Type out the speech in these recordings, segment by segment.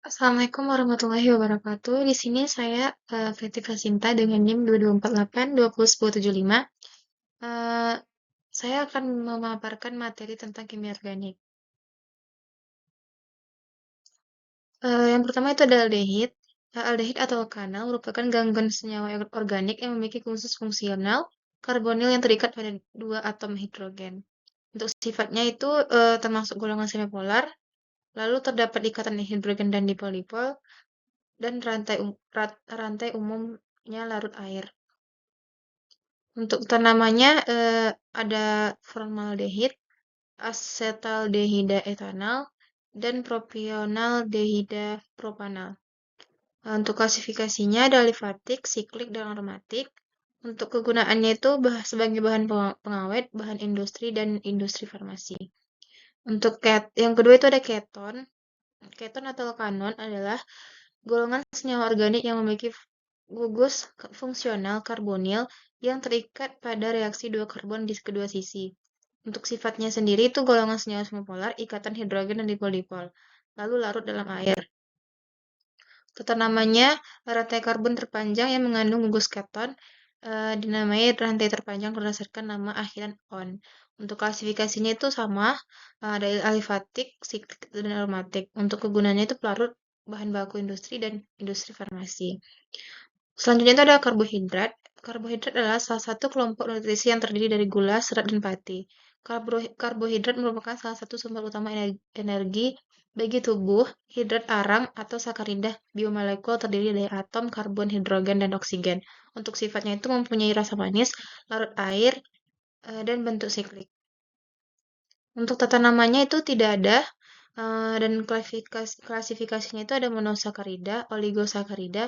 Assalamualaikum warahmatullahi wabarakatuh. Di sini saya Kritika Sinta dengan NIM 2248 20175. Eh, saya akan memaparkan materi tentang kimia organik. Yang pertama itu ada aldehid. Aldehid atau alkanal merupakan gangguan senyawa organik yang memiliki khusus fungsional karbonil yang terikat pada dua atom hidrogen. Untuk sifatnya itu termasuk golongan semipolar, lalu terdapat ikatan hidrogen dan dipol-dipol, dan rantai umumnya larut air. Untuk tanamannya ada formaldehid, asetaldehida etanal, dan propionaldehida propanal. Untuk klasifikasinya ada alifatik, siklik, dan aromatik. Untuk kegunaannya itu sebagai bahan pengawet, bahan industri, dan industri farmasi. Untuk yang kedua itu ada keton. Keton atau kanon adalah golongan senyawa organik yang memiliki gugus fungsional karbonil yang terikat pada reaksi dua karbon di kedua sisi. Untuk sifatnya sendiri itu golongan senyawa semipolar, ikatan hidrogen dan dipol-dipol, lalu larut dalam air. Tata namanya rantai karbon terpanjang yang mengandung gugus keton dinamai rantai terpanjang berdasarkan nama akhiran on. Untuk klasifikasinya itu sama, ada alifatik, siklik, dan aromatik. Untuk kegunaannya itu pelarut bahan baku industri dan industri farmasi. Selanjutnya itu ada karbohidrat. Karbohidrat adalah salah satu kelompok nutrisi yang terdiri dari gula, serat, dan pati. Karbohidrat merupakan salah satu sumber utama energi bagi tubuh. Hidrat arang atau sakarida biomolekul terdiri dari atom karbon, hidrogen, dan oksigen. Untuk sifatnya itu mempunyai rasa manis, larut air, dan bentuk siklik. Untuk tata namanya itu tidak ada, dan klasifikasinya itu ada monosakarida, oligosakarida,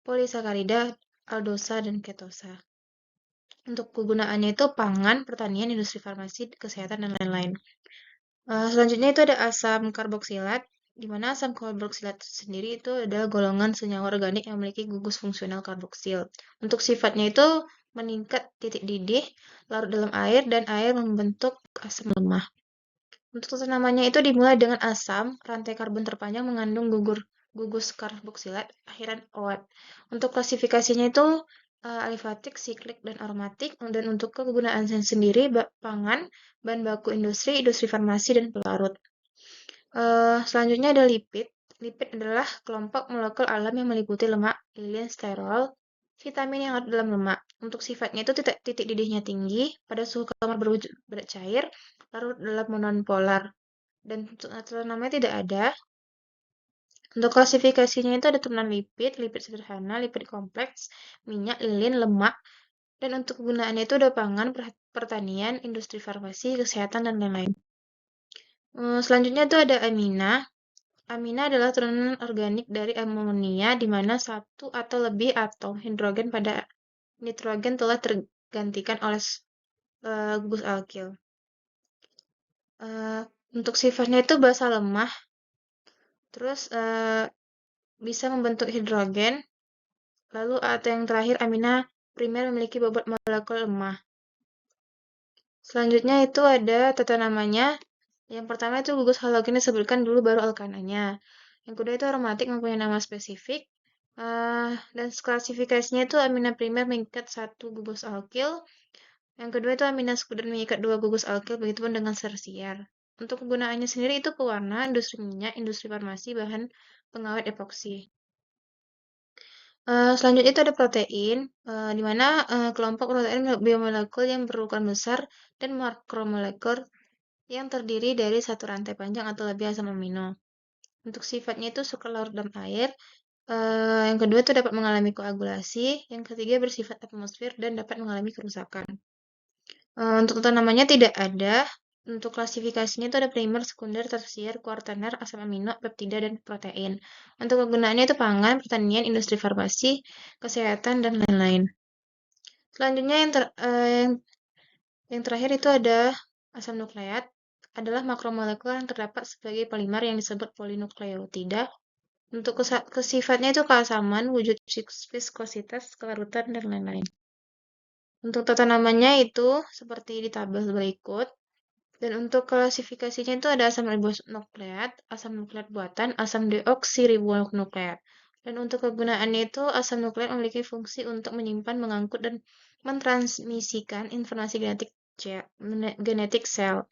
polisakarida, aldosa, dan ketosa. Untuk kegunaannya itu pangan, pertanian, industri farmasi, kesehatan, dan lain-lain. Selanjutnya itu ada asam karboksilat, di mana asam karboksilat sendiri itu adalah golongan senyawa organik yang memiliki gugus fungsional karboksil. Untuk sifatnya itu meningkat titik didih, larut dalam air, dan air membentuk asam lemah. Untuk tata namanya itu dimulai dengan asam, rantai karbon terpanjang mengandung gugus karboksilat, akhiran OAT. Untuk klasifikasinya itu alifatik, siklik, dan aromatik. Dan untuk kegunaan sendiri, pangan, bahan baku industri, industri farmasi, dan pelarut. Selanjutnya ada lipid. Lipid adalah kelompok molekul alam yang meliputi lemak, lilin, sterol, vitamin yang ada dalam lemak. Untuk sifatnya itu titik didihnya tinggi, pada suhu kamar berwujud berat cair, larut dalam nonpolar. Dan namanya tidak ada. Untuk klasifikasinya itu ada turunan lipid, lipid sederhana, lipid kompleks, minyak, lilin, lemak. Dan untuk kegunaannya itu ada pangan, pertanian, industri farmasi, kesehatan, dan lain-lain. Selanjutnya itu ada amina. Amina adalah turunan organik dari amonia di mana satu atau lebih atom hidrogen pada nitrogen telah tergantikan oleh gugus alkil. Untuk sifatnya itu basa lemah, terus bisa membentuk hidrogen, lalu atau yang terakhir amina primer memiliki bobot molekul lemah. Selanjutnya itu ada tata namanya. Yang pertama itu gugus halogen disebutkan dulu baru alkananya. Yang kedua itu aromatik mempunyai nama spesifik. Dan klasifikasinya itu amina primer mengikat satu gugus alkil. Yang kedua itu amina sekunder mengikat dua gugus alkil, begitupun dengan tersier. Untuk kegunaannya sendiri itu pewarna, industri minyak, industri farmasi, bahan pengawet epoksi. Selanjutnya itu ada protein, di mana kelompok protein biomolekul yang berukuran besar dan makromolekul yang terdiri dari satu rantai panjang atau lebih asam amino. Untuk sifatnya itu suka larut dalam air. Yang kedua itu dapat mengalami koagulasi. Yang ketiga bersifat atmosfer dan dapat mengalami kerusakan. Untuk namanya tidak ada. Untuk klasifikasinya itu ada primer, sekunder, tersier, kuartaner, asam amino, peptida, dan protein. Untuk kegunaannya itu pangan, pertanian, industri farmasi, kesehatan, dan lain-lain. Selanjutnya yang terakhir itu ada asam nukleat. Adalah makromolekul yang terdapat sebagai polimer yang disebut polinukleotida. Untuk kesifatnya itu keasaman, wujud viskositas, kelarutan, dan lain-lain. Untuk tata namanya itu seperti di tabel berikut. Dan untuk klasifikasinya itu ada asam ribonukleat, asam nukleat buatan, asam deoksiribonukleat. Dan untuk kegunaannya itu asam nukleat memiliki fungsi untuk menyimpan, mengangkut, dan mentransmisikan informasi genetik sel.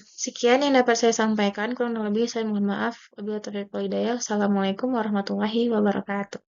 Sekian yang dapat saya sampaikan. Kurang lebih saya mohon maaf. Wabillahi taufiq wal hidayah. Assalamualaikum warahmatullahi wabarakatuh.